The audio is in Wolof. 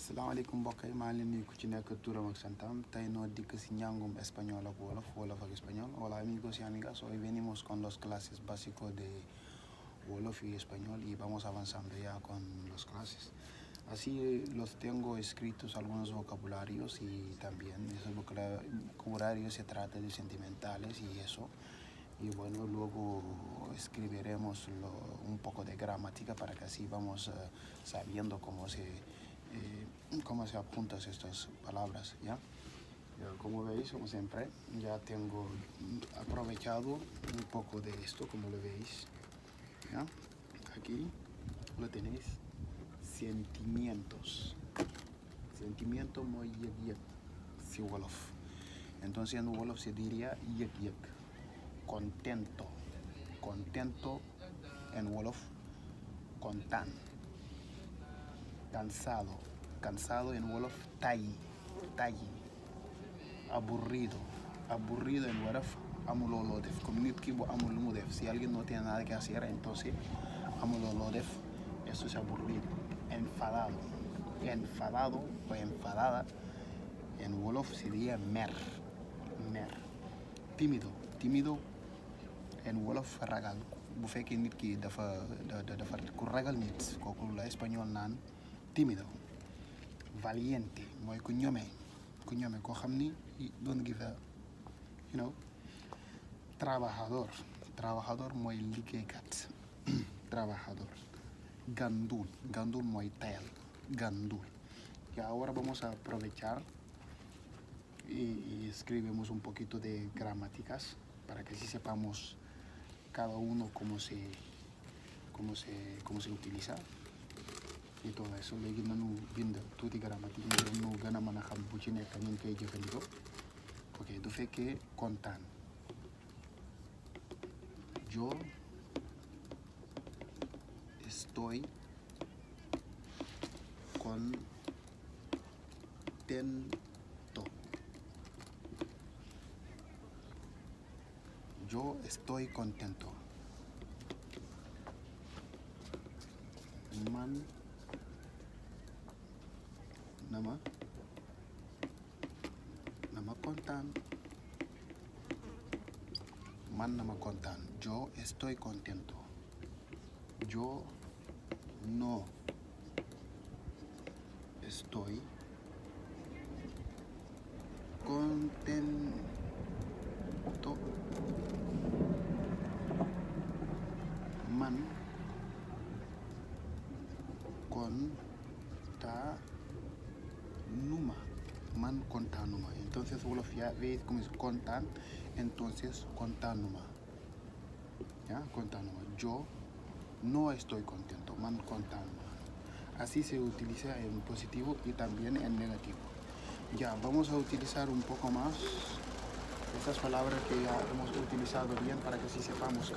salaamaaleykum mbokk yi maa ngi leen nuyu ku ci nekk turam ak santam tey noo dikk si njàngum español ak wolof ak español. Hola amigos y amigas, hoy venimos con las clases básicas de wolof y español y vamos avanzando ya con las clases. Así los tengo escritos algunos vocabularios y también esos vocabularios se trata de sentimentales y eso. Y bueno, luego escribiremos un poco de gramática para que así vamos sabiendo cómo se apuntan estas palabras, ¿ya? Como veis, como siempre, ya tengo aprovechado un poco de esto, como lo veis, ¿ya? Aquí lo tenéis, sentimientos. Sentimiento muy yek si wolof. Entonces en wolof se diría yek. Contento. Contento en wolof, kontaan. Cansado. Cansado en wolof, tayyi. Aburrido. Aburrido en wolof, amuloo loo def. Comme nit ki bu amul lu mu def. Si alguien no tiene nada que hacer, entonces amuloo loo def. Eso es aburrido. Enfadado. Enfadado o enfadada en wolof sería mer. Tímido en wolof ragal. Bu fekkee nit ki dafa ku ragal nit kooku la espagnol naan tímido. Valiente mooy ku ñome koo xam ni don't give a trabajador mooy liggéeykat. Trabajador. Gandul mooy tayal. Gandul. Y ahora vamos a aprovechar y escribimos un poquito de gramáticas para que así sepamos cada uno cómo se utiliza y todo eso. Léegi nañu bind tuuti grammatique ngir ñu gën a mën a xam bu ci nekk ñu koy jëfandikoo. Ok, du fekkee kontaan. Yo estoy contento. Yo estoy contento. Man nama kontaan. Man nama kontaan. Yo estoy contento. Yo no estoy contento. Man kontaanuma. Entonces wolof ya veis como es kontaan, entonces kontaanuma. ¿Ya? Kontaanuma. Yo no estoy contento. Man kontaanuma. Así se utiliza en positivo y también en negativo. Ya, vamos a utilizar un poco más estas palabras que ya hemos utilizado bien para que así sepamos